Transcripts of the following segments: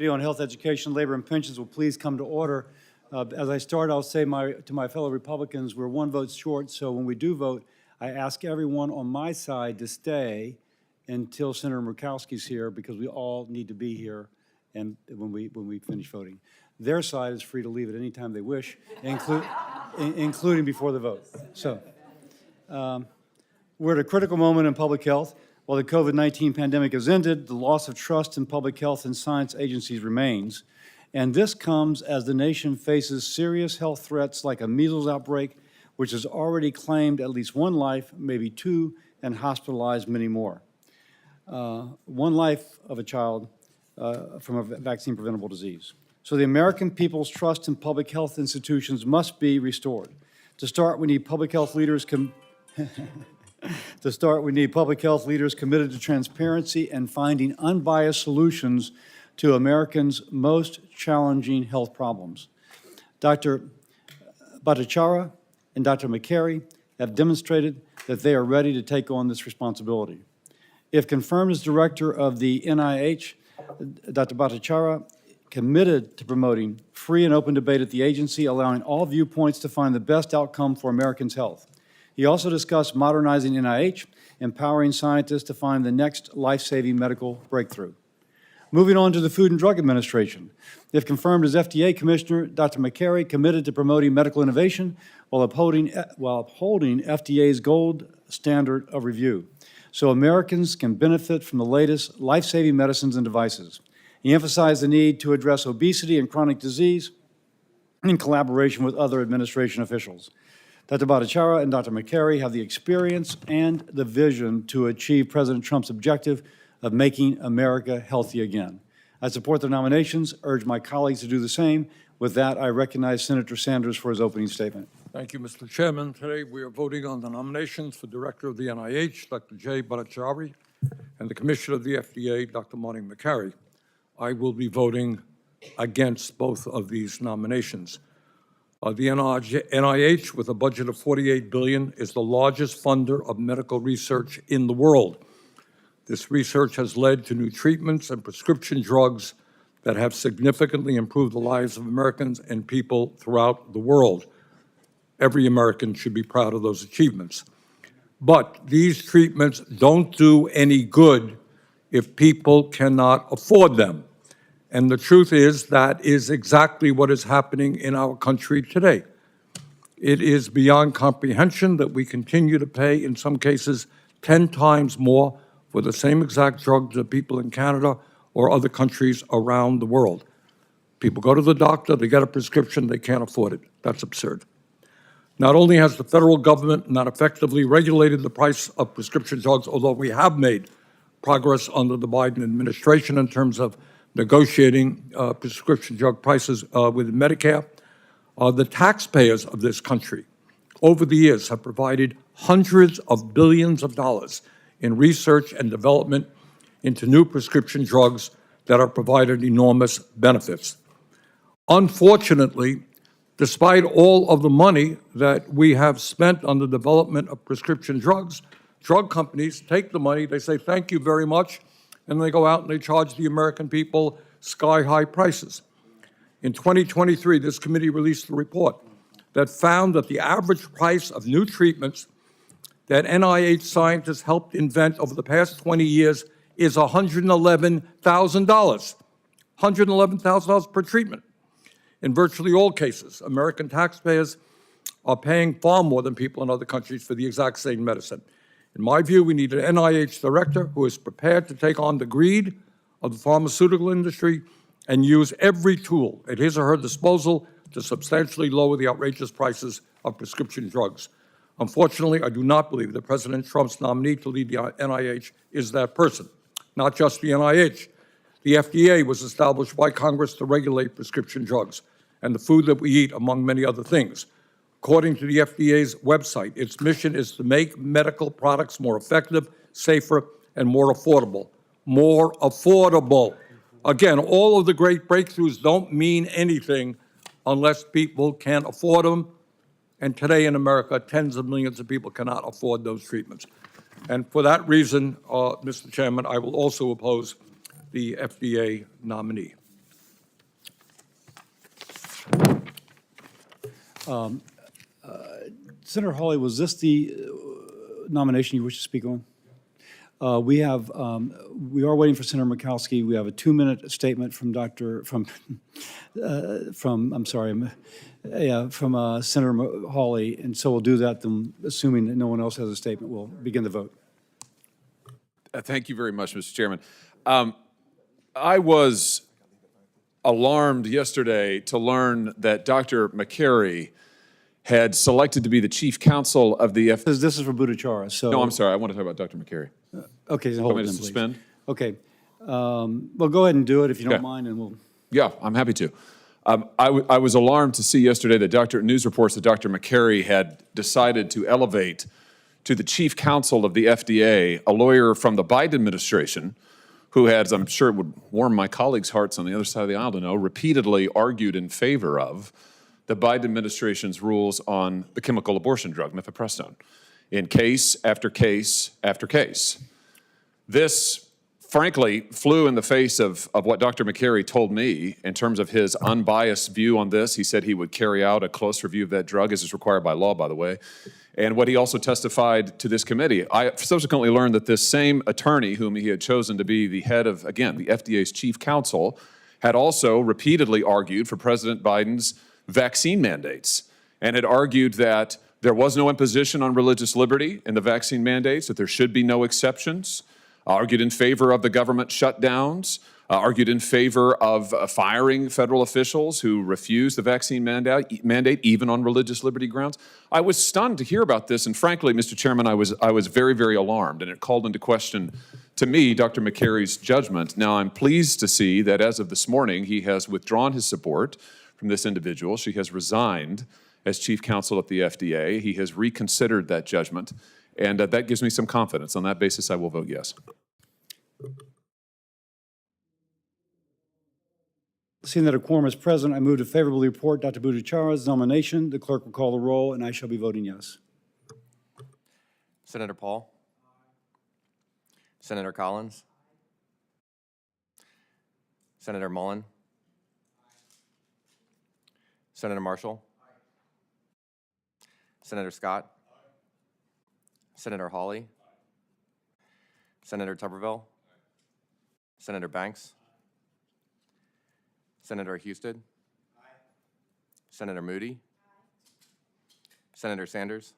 On Health, Education, Labor, and Pensions will please come to order. As I start, I'll say to my fellow Republicans, we're one vote short, so when we do vote, I ask everyone on my side to stay until Senator Murkowski's here, because we all need to be here and when we finish voting. Their side is free to leave at any time they wish, including before the vote. So we're at a critical moment in public health. While the COVID-19 pandemic has ended, the loss of trust in public health and science agencies remains. And this comes as the nation faces serious health threats like a measles outbreak, which has already claimed at least one life, maybe two, and hospitalized many more. One life of a child from a vaccine-preventable disease. So the American people's trust in public health institutions must be restored. To start, we need public health leaders committed to transparency and finding unbiased solutions to Americans' most challenging health problems. Dr. Bhattacharya and Dr. McCary have demonstrated that they are ready to take on this responsibility. If confirmed as director of the NIH, Dr. Bhattacharya committed to promoting free and open debate at the agency, allowing all viewpoints to find the best outcome for Americans' health. He also discussed modernizing NIH, empowering scientists to find the next life-saving medical breakthrough. Moving on to the Food and Drug Administration. If confirmed as FDA Commissioner, Dr. McCary committed to promoting medical innovation while upholding FDA's gold standard of review, so Americans can benefit from the latest life-saving medicines and devices. He emphasized the need to address obesity and chronic disease in collaboration with other administration officials. Dr. Bhattacharya and Dr. McCary have the experience and the vision to achieve President Trump's objective of making America healthy again. I support their nominations, urge my colleagues to do the same. With that, I recognize Senator Sanders for his opening statement. Thank you, Mr. Chairman. Today we are voting on the nominations for Director of the NIH, Dr. J. Bhattacharya, and the Commissioner of the FDA, Dr. Marty McCary. I will be voting against both of these nominations. The NIH, with a budget of $48 billion, is the largest funder of medical research in the world. This research has led to new treatments and prescription drugs that have significantly improved the lives of Americans and people throughout the world. Every American should be proud of those achievements. But these treatments don't do any good if people cannot afford them. And the truth is that is exactly what is happening in our country today. It is beyond comprehension that we continue to pay, in some cases, 10 times more for the same exact drug to people in Canada or other countries around the world. People go to the doctor, they get a prescription, they can't afford it. That's absurd. Not only has the federal government not effectively regulated the price of prescription drugs, although we have made progress under the Biden administration in terms of negotiating prescription drug prices with Medicare, the taxpayers of this country over the years have provided hundreds of billions of dollars in research and development into new prescription drugs that are provided enormous benefits. Unfortunately, despite all of the money that we have spent on the development of prescription drugs, drug companies take the money, they say, thank you very much, and they go out and they charge the American people sky-high prices. In 2023, this committee released a report that found that the average price of new treatments that NIH scientists helped invent over the past 20 years is $111,000. $111,000 per treatment. In virtually all cases, American taxpayers are paying far more than people in other countries for the exact same medicine. In my view, we need an NIH director who is prepared to take on the greed of the pharmaceutical industry and use every tool at his or her disposal to substantially lower the outrageous prices of prescription drugs. Unfortunately, I do not believe that President Trump's nominee to lead the NIH is that person. Not just the NIH. The FDA was established by Congress to regulate prescription drugs and the food that we eat, among many other things. According to the FDA's website, its mission is to make medical products more effective, safer, and more affordable. More affordable. Again, all of the great breakthroughs don't mean anything unless people can afford them. And today in America, tens of millions of people cannot afford those treatments. And for that reason, Mr. Chairman, I will also oppose the FDA nominee. Senator Hawley, was this the nomination you wish to speak on? We are waiting for Senator Murkowski. We have a 2-minute statement from Senator Hawley, and so we'll do that. Then, assuming that no one else has a statement, we'll begin the vote. Thank you very much, Mr. Chairman. I was alarmed yesterday to learn that Dr. McCary had selected to be the chief counsel of the This is for Buttigieg, so. No, I'm sorry. I want to talk about Dr. McCary. Okay, hold Want me it to then, please. suspend? Okay. Well, go ahead and do it if you don't Okay. mind, and we'll. Yeah, I'm happy to. I was alarmed to see yesterday that news reports that Dr. McCary had decided to elevate to the chief counsel of the FDA a lawyer from the Biden administration who has, I'm sure it would warm my colleagues' hearts on the other side of the aisle to know, repeatedly argued in favor of the Biden administration's rules on the chemical abortion drug, mifepristone, in case after case after case. This, frankly, flew in the face of what Dr. McCary told me in terms of his unbiased view on this. He said he would carry out a close review of that drug, as is required by law, by the way. And what he also testified to this committee. I subsequently learned that this same attorney, whom he had chosen to be the head of, again, the FDA's chief counsel, had also repeatedly argued for President Biden's vaccine mandates and had argued that there was no imposition on religious liberty in the vaccine mandates, that there should be no exceptions, argued in favor of the government shutdowns, argued in favor of firing federal officials who refused the vaccine mandate, even on religious liberty grounds. I was stunned to hear about this, and frankly, Mr. Chairman, I was very, very alarmed, and it called into question, to me, Dr. McCary's judgment. Now, I'm pleased to see that as of this morning, he has withdrawn his support from this individual. She has resigned as chief counsel at the FDA. He has reconsidered that judgment, and that gives me some confidence. On that basis, I will vote yes. Seeing that a quorum is present, I move to favorably report Dr. Buttigieg's nomination. The clerk will call the roll, and I shall be voting yes. Senator Paul? Senator Collins? Senator Mullen? Senator Marshall? Senator Scott? Senator Hawley? Senator Tuberville? Senator Banks? Senator Houston? Senator Moody? Senator Sanders?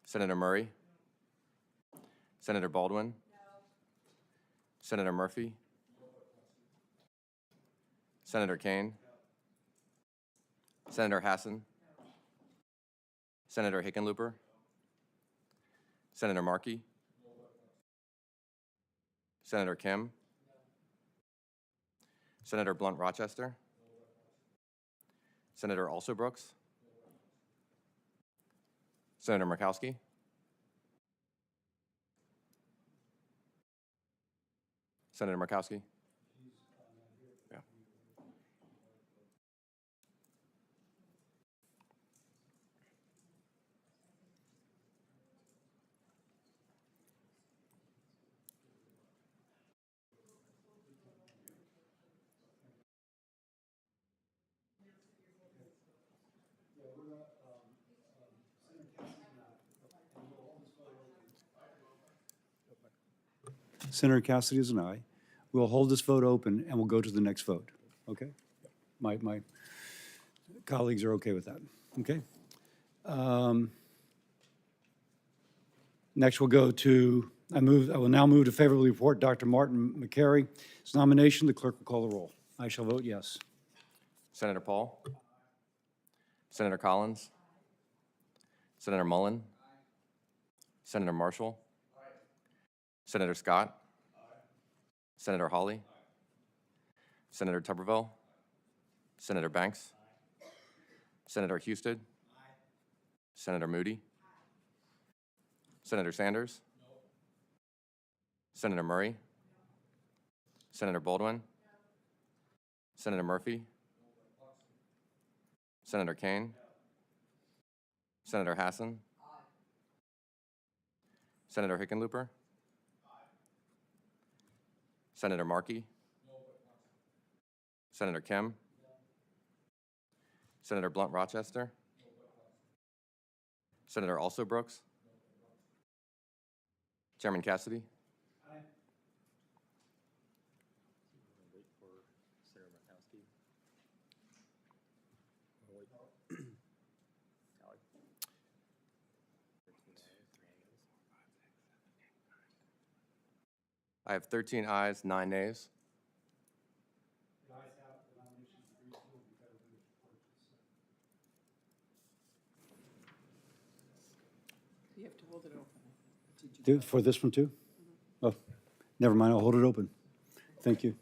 Senator Murray? Senator Baldwin? Senator Murphy? Senator Kane? Senator Hassan? Senator Hickenlooper? Senator Markey? Senator Kim? Senator Blunt Rochester? Senator Alsobrooks? Senator Murkowski? Senator Murkowski? Yeah. Senator Cassidy is an aye. We'll hold this vote open, and we'll go to the next vote, okay? My colleagues are okay with that, okay? Next, we'll go to, I will now move to favorably report Dr. Martin McCary's nomination. The clerk will call the roll. I shall vote yes. Senator Paul? Senator Collins? Senator Mullen? Senator Marshall? Senator Scott? Senator Hawley? Senator Tuberville? Senator Banks? Senator Houston? Senator Moody? Senator Sanders? Senator Murray? Senator Baldwin? Senator Murphy? Senator Kane? Senator Hassan? Senator Hickenlooper? Senator Markey? Senator Kim? Senator Blunt Rochester, Senator Also Brooks, Chairman Cassidy, I have 13 ayes, 9 nays. You have to hold it open. For this one, too? Oh, never mind, I'll hold it open. Thank you,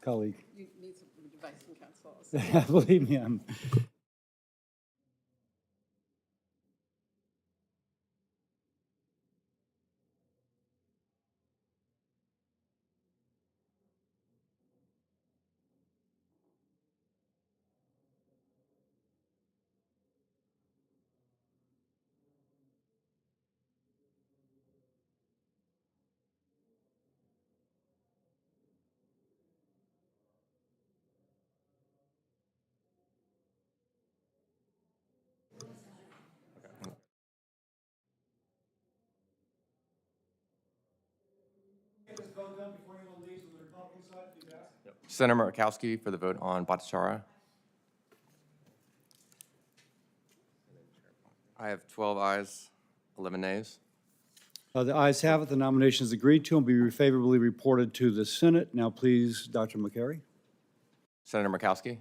colleague. You need some advice from counsel also. Believe me, I'm. Senator Murkowski for the vote on Bhattacharya. I have 12 ayes, 11 nays. The ayes have it, the nomination is agreed to and will be favorably reported to the Senate. Now, please, Dr. McCary. Senator Murkowski.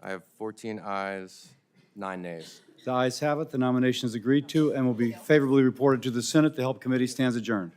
I have 14 ayes, 9 nays. The ayes have it, the nomination is agreed to and will be favorably reported to the Senate. The Help Committee stands adjourned.